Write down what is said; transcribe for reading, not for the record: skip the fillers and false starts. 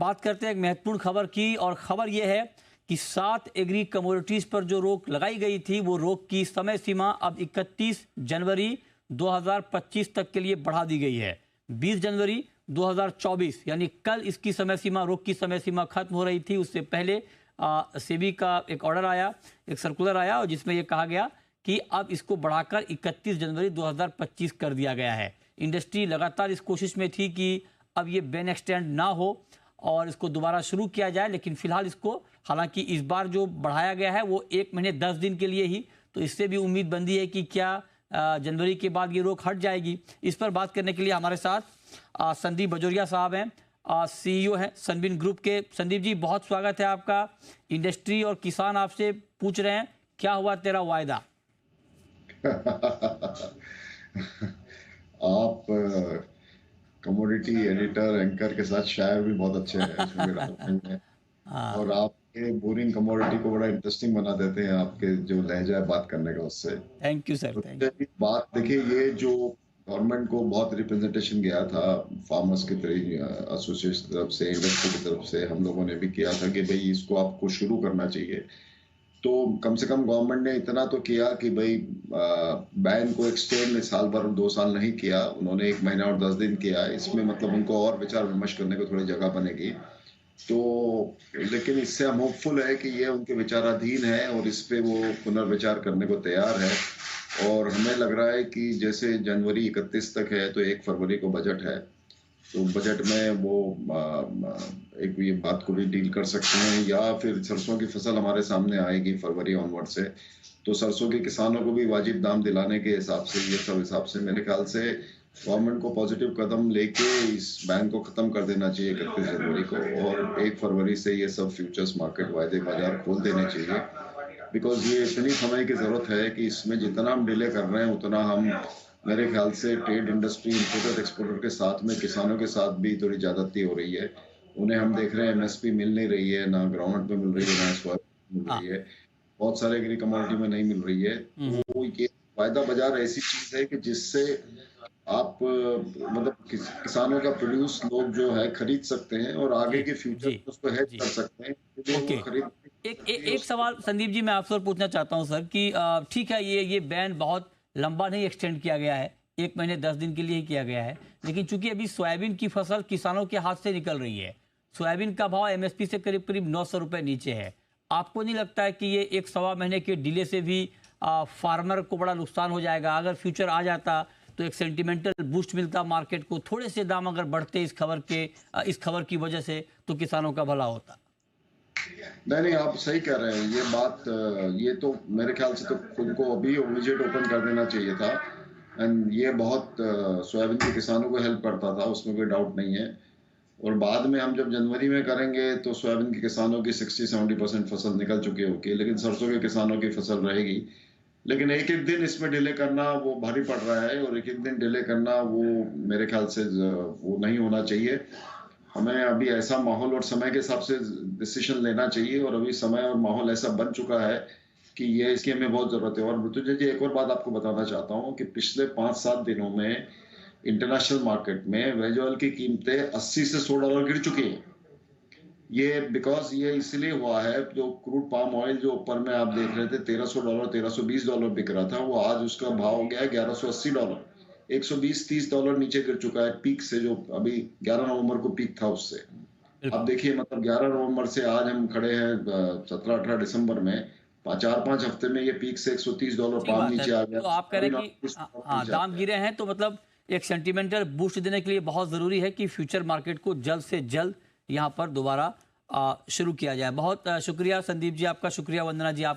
बात करते हैं एक महत्वपूर्ण खबर की, और खबर यह है कि 7 एग्री कमोडिटीज पर जो रोक लगाई गई थी वो रोक की समय सीमा अब 31 जनवरी 2025 तक के लिए बढ़ा दी गई है। 20 जनवरी 2024 यानी कल इसकी समय सीमा, रोक की समय सीमा खत्म हो रही थी। उससे पहले सेबी का एक ऑर्डर आया, एक सर्कुलर आया, और जिसमें यह कहा गया कि अब इसको बढ़ाकर 31 जनवरी 2025 कर दिया गया है। इंडस्ट्री लगातार इस कोशिश में थी कि अब ये बैन एक्सटेंड ना हो और इसको दोबारा शुरू किया जाए, लेकिन फिलहाल इसको, हालांकि इस बार जो बढ़ाया गया है वो 1 महीने 10 दिन के लिए ही, तो इससे भी उम्मीद बंदी है कि क्या जनवरी के बाद ये रोक हट जाएगी। इस पर बात करने के लिए हमारे साथ संदीप बजोरिया साहब हैं, CEO हैं सनबिन ग्रुप के। संदीप जी, बहुत स्वागत है आपका। इंडस्ट्री और किसान आपसे पूछ रहे हैं, क्या हुआ तेरा वायदा? आप कमोडिटी एडिटर एंकर के साथ शायर भी बहुत अच्छे हैं, इसमें मेरा नहीं है। और आपके बोरिंग कमोडिटी को बड़ा इंटरेस्टिंग बना देते हैं आपके जो लहजा है बात करने का, उससे। थैंक यू सर, तो थैंक यू। बात देखिए, ये जो गवर्नमेंट को बहुत रिप्रेजेंटेशन गया था फार्मर्स की तरफ, एसोसिएशन की तरफ से, इंडस्ट्री की तरफ से, हम लोगों ने भी किया था कि भाई इसको आपको शुरू करना चाहिए। तो कम से कम गवर्नमेंट ने इतना तो किया कि भाई बैन को एक्सटेंड साल भर 2 साल नहीं किया, उन्होंने 1 महीना और 10 दिन किया। इसमें मतलब उनको और विचार विमर्श करने को थोड़ी जगह बनेगी। तो लेकिन इससे हम होपफुल है कि ये उनके विचाराधीन है और इस पे वो पुनर्विचार करने को तैयार है। और हमें लग रहा है कि जैसे जनवरी 31 तक है तो 1 फरवरी को बजट है, तो बजट में वो एक ये बात को भी डील कर सकते हैं। या फिर सरसों की फसल हमारे सामने आएगी फरवरी ऑनवर्ड से, तो सरसों के किसानों को भी वाजिब दाम दिलाने के हिसाब से, ये सब हिसाब से मेरे ख्याल से गवर्नमेंट को पॉजिटिव कदम लेके इस बैन को खत्म कर देना चाहिए 31 जनवरी को, और 1 फरवरी से ये सब फ्यूचर्स मार्केट वायदे बाजार खोल देने चाहिए। बिकॉज ये इतनी समय की जरूरत है कि इसमें जितना हम डिले कर रहे हैं उतना हम, मेरे ख्याल से ट्रेड इंडस्ट्री, इंपोर्टर एक्सपोर्टर के साथ में किसानों के साथ भी थोड़ी ज्यादती हो रही है। उन्हें हम देख रहे हैं MSP मिल नहीं रही है, ना ग्राउंड पे मिल रही है, ना सोयाबीन मिल रही है, बहुत सारे एग्री कमोडिटी में नहीं मिल रही है। तो ये वायदा बाजार ऐसी चीज है कि जिससे आप मतलब किसानों का प्रोड्यूस लोग जो है खरीद सकते हैं और आगे के फ्यूचर में उसको हेज कर सकते हैं, जो ओके। वो खरीद एक सवाल संदीप जी मैं आपसे और पूछना चाहता हूं सर कि ठीक है, ये बैन बहुत लंबा नहीं एक्सटेंड किया गया है, 1 महीने 10 दिन के लिए ही किया गया है, लेकिन चूंकि अभी सोयाबीन की फसल किसानों के हाथ से निकल रही है, सोयाबीन का भाव MSP से करीब करीब 900 रुपये नीचे है। आपको नहीं लगता है कि ये 1 सवा महीने के डिले से भी फार्मर को बड़ा नुकसान हो जाएगा? अगर फ्यूचर आ जाता तो एक सेंटिमेंटल बूस्ट मिलता मार्केट को, थोड़े से दाम अगर बढ़ते इस खबर की वजह से, तो किसानों का भला होता। नहीं, आप सही कह रहे हैं। ये बात, ये तो मेरे ख्याल से तो खुद को अभी इमीडिएट ओपन कर देना चाहिए था। एंड ये बहुत सोयाबीन के किसानों को हेल्प करता था, उसमें कोई डाउट नहीं है। और बाद में हम जब जनवरी में करेंगे तो सोयाबीन के किसानों की 60-70% फसल निकल चुकी होगी, लेकिन सरसों के किसानों की फसल रहेगी। लेकिन एक एक दिन इसमें डिले करना वो भारी पड़ रहा है, और एक एक दिन डिले करना वो मेरे ख्याल से वो नहीं होना चाहिए। हमें अभी ऐसा माहौल और समय के हिसाब से डिसीजन लेना चाहिए, और अभी समय और माहौल ऐसा बन चुका है कि ये इसकी हमें बहुत जरूरत है। और मृत्युंजय जी, एक और बात आपको बताना चाहता हूँ कि पिछले 5-7 दिनों में इंटरनेशनल मार्केट में वेज ऑयल की कीमतें $80 से $100 गिर चुकी हैं। ये बिकॉज ये इसलिए हुआ है, जो क्रूड पाम ऑयल जो ऊपर में आप देख रहे थे $1300 $1320 बिक रहा था, वो आज उसका भाव हो गया है $1180, $120-30 नीचे गिर चुका है पीक से, जो अभी 11 नवंबर को पीक था उससे। अब देखिए, मतलब 11 नवंबर से आज हम खड़े हैं 17-18 दिसंबर में, 4-5 हफ्ते में ये पीक से $130 अच्छी पाम बात है। नीचे आ गया। तो आप कह रहे हैं कि हाँ, दाम गिरे हैं, तो मतलब एक सेंटिमेंटल बूस्ट देने के लिए बहुत ज़रूरी है कि फ्यूचर मार्केट को जल्द से जल्द यहाँ पर दोबारा शुरू किया जाए। बहुत शुक्रिया संदीप जी आपका, शुक्रिया वंदना जी आप